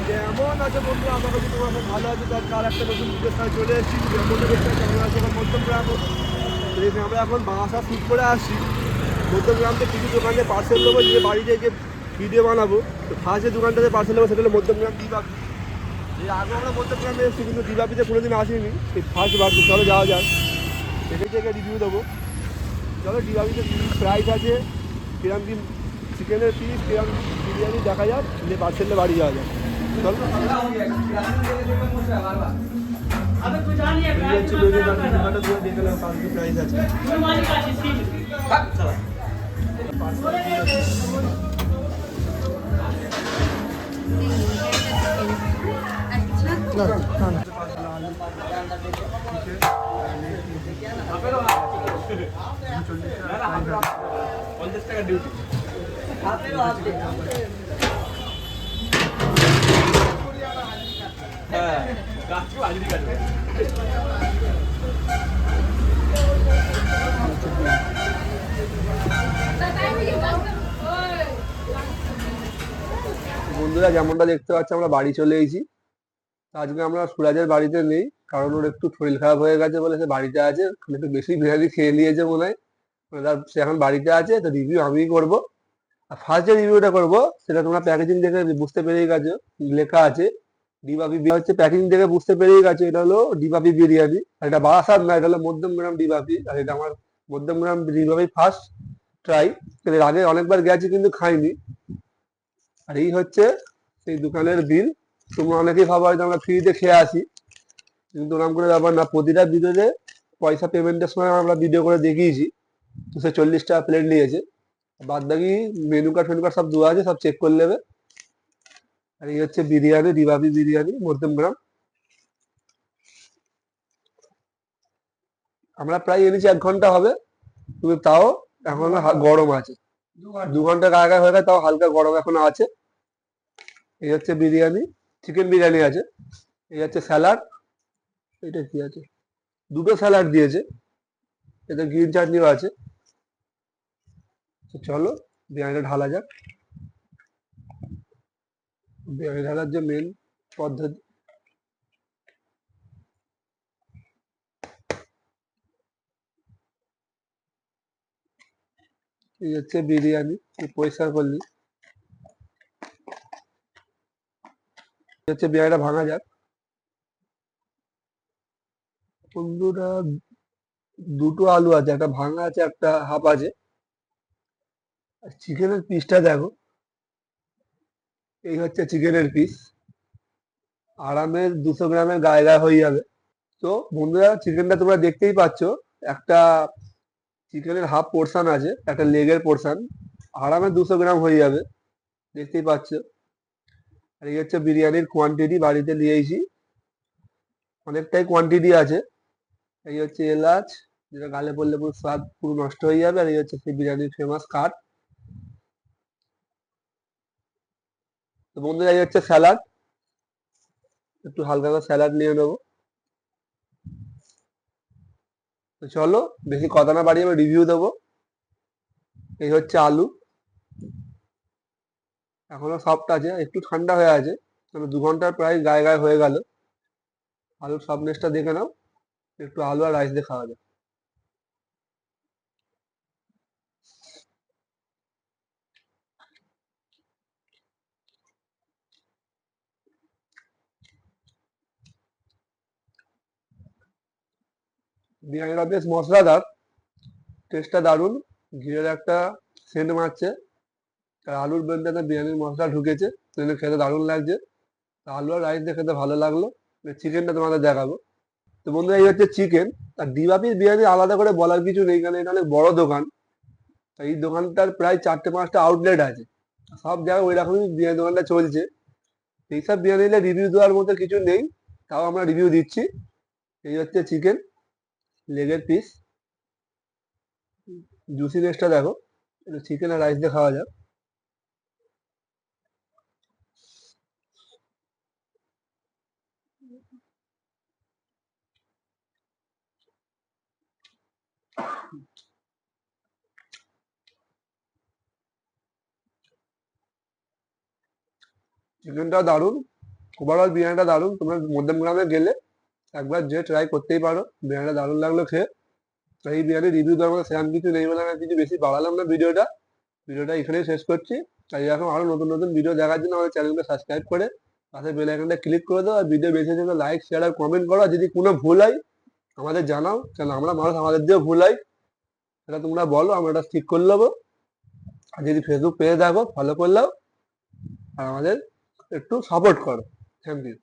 কেমন আছে বন্ধুরা? আমার কাছে তোমরা খুব ভালো আছে। তার কার একটা নতুন ভিডিওর সাথে চলে এসেছি। যেমন দেখতে কেমন আছে এখন মধ্যমগ্রাম। তো আমরা এখন বাসা শ্যুট করে আসছি। মধ্যমগ্রাম থেকে কিছু দোকানে পার্সেল নেবো, যে বাড়িতে গিয়ে ভিডিও বানাবো। তো ফার্স্ট যে দোকানটাতে পার্সেল নেবো সেটা হলো মধ্যমগ্রাম দিবাপি। এই আগে আমরা মধ্যমগ্রামে এসেছি, কিন্তু দিবাপিতে কোনোদিন আসিনি। এই ফার্স্ট বার, চলো যাওয়া যাক, সেটাই থেকে রিভিউ দেবো। চলো দিবাপিতে কী প্রাইস আছে, কিরম কি চিকেনের পিস, কিরম বিরিয়ানি দেখা যাক, দিয়ে পার্সেলে বাড়ি যাওয়া যাক। চলো প্রাইস আছে। বন্ধুরা যেমনটা দেখতে পাচ্ছি আমরা বাড়ি চলে এসেছি। আজকে আমরা সুরাজের বাড়িতে নেই, কারণ ওর একটু শরীর খারাপ হয়ে গেছে বলে সে বাড়িতে আছে। একটু বেশি বিরিয়ানি খেয়ে নিয়েছে মনে হয়, সে এখন বাড়িতে আছে। তো রিভিউ আমিই করবো। আর ফার্স্ট যে রিভিউটা করবো সেটা তোমরা প্যাকেজিং দেখে বুঝতে পেরেই গেছো, লেখা আছে ডিবাপি হচ্ছে। প্যাকেজিং দেখে বুঝতে পেরেই গেছো এটা হলো ডিবাপি বিরিয়ানি। আর এটা বারাসাত না, এটা হলো মধ্যমগ্রাম ডিবাপি। আর এটা আমার মধ্যমগ্রাম ডিবাপি ফার্স্ট ট্রাই। এর আগে অনেকবার গেছি কিন্তু খাইনি। আর এই হচ্ছে সেই দোকানের বিল। তোমরা অনেকেই ভাবো হয়তো আমরা ফ্রিতে খেয়ে আসি, কিন্তু ওরকম করে ব্যাপার না। প্রতিটা ভিডিওতে পয়সা পেমেন্টের সময় আমরা ভিডিও করে দেখিয়েছি। তো সে 40 টাকা প্লেট নিয়েছে। বাদ বাকি মেনু কার্ড ফেনু কার্ড সব দেওয়া আছে, সব চেক করে নেবে। আর এই হচ্ছে বিরিয়ানি, ডিবাবি বিরিয়ানি মধ্যমগ্রাম। আমরা প্রায় এনেছি 1 ঘন্টা হবে, কিন্তু তাও এখন গরম আছে। 2 ঘন্টা গায়ে গায়ে হয়ে গেছে, তাও হালকা গরম এখনো আছে। এই হচ্ছে বিরিয়ানি, চিকেন বিরিয়ানি আছে। এই হচ্ছে স্যালাড। এটা কি আছে? দুটো স্যালাড দিয়েছে, এতে গ্রিন চাটনিও আছে। তো চলো বিরিয়ানিটা ঢালা যাক। বিরিয়ানি ঢালার যে মেন পদ্ধতি, এই হচ্ছে বিরিয়ানি পরিষ্কার করলি। হচ্ছে বিরিয়ানিটা ভাঙা যাক। বন্ধুরা দুটো আলু আছে, একটা ভাঙা আছে, একটা হাফ আছে। আর চিকেনের পিসটা দেখো, এই হচ্ছে চিকেনের পিস। আরামের 200 গ্রামের গায়ে গায়ে হয়ে যাবে। তো বন্ধুরা চিকেনটা তোমরা দেখতেই পাচ্ছ, একটা চিকেনের হাফ পোর্শন আছে, একটা লেগের পোর্শন। আরামে 200 গ্রাম হয়ে যাবে, দেখতেই পাচ্ছ। আর এই হচ্ছে বিরিয়ানির কোয়ান্টিটি, বাড়িতে নিয়ে এসেছি, অনেকটাই কোয়ান্টিটি আছে। এই হচ্ছে এলাচ, যেটা গালে পড়লে পুরো স্বাদ পুরো নষ্ট হয়ে যাবে। আর এই হচ্ছে সেই বিরিয়ানির ফেমাস কাঠ। তো বন্ধুরা এই হচ্ছে স্যালাড, একটু হালকা করে স্যালাড নিয়ে নেবো। তো চলো বেশি কথা না বাড়িয়ে আমি রিভিউ দেবো। এই হচ্ছে আলু, এখনো সফট আছে, একটু ঠান্ডা হয়ে আছে, মানে 2 ঘন্টার প্রায় গায়ে গায়ে হয়ে গেল। আলুর সফটনেসটা দেখে নাও। একটু আলু আর রাইস দিয়ে খাওয়া যায়। বিরিয়ানিটা বেশ মশলাদার, টেস্টটা দারুণ। ঘিয়ের একটা সেন্ট মারছে, আর আলুর মধ্যে একটা বিরিয়ানির মশলা ঢুকেছে, সেটা খেতে দারুণ লাগছে। আলু আর রাইস দিয়ে খেতে ভালো লাগলো। চিকেনটা তোমাদের দেখাবো। তো বন্ধুরা এই হচ্ছে চিকেন। আর ডিবাপির বিরিয়ানি আলাদা করে বলার কিছু নেই, কারণ এটা অনেক বড় দোকান। এই দোকানটার প্রায় 4টে 5টা আউটলেট আছে, সব জায়গায় ওই রকমই বিরিয়ানি দোকানটা চলছে। এইসব বিরিয়ানিতে রিভিউ দেওয়ার মতো কিছু নেই, তাও আমরা রিভিউ দিচ্ছি। এই হচ্ছে চিকেন লেগের পিস, জুসিনেসটা দেখো। একটু চিকেন আর রাইস দিয়ে খাওয়া যাক। চিকেনটা দারুণ, ওভারঅল বিরিয়ানিটা দারুণ, তোমরা মধ্যমগ্রামে গেলে একবার যে ট্রাই করতেই পারো, বিরিয়ানিটা দারুণ লাগলো খেয়ে। তো এই বিরিয়ানির রিভিউ দেওয়ার মতো সেরকম কিছু নেই বলে আমি আর কিছু বেশি বাড়ালাম না ভিডিওটা এখানেই শেষ করছি। আর এরকম আরো নতুন নতুন ভিডিও দেখার জন্য আমাদের চ্যানেলকে সাবস্ক্রাইব করে পাশে বেল আইকনটা ক্লিক করে দাও, আর ভিডিও বেশি জন্য লাইক শেয়ার আর কমেন্ট করো। আর যদি কোনো ভুল হয় আমাদের জানাও, কেন আমরা মানুষ, আমাদের দিয়েও ভুল হয়, সেটা তোমরা বলো, আমরা এটা ঠিক করে নেবো। আর যদি ফেসবুক পেজে দেখো ফলো করলেও, আর আমাদের একটু সাপোর্ট করো। Thank you.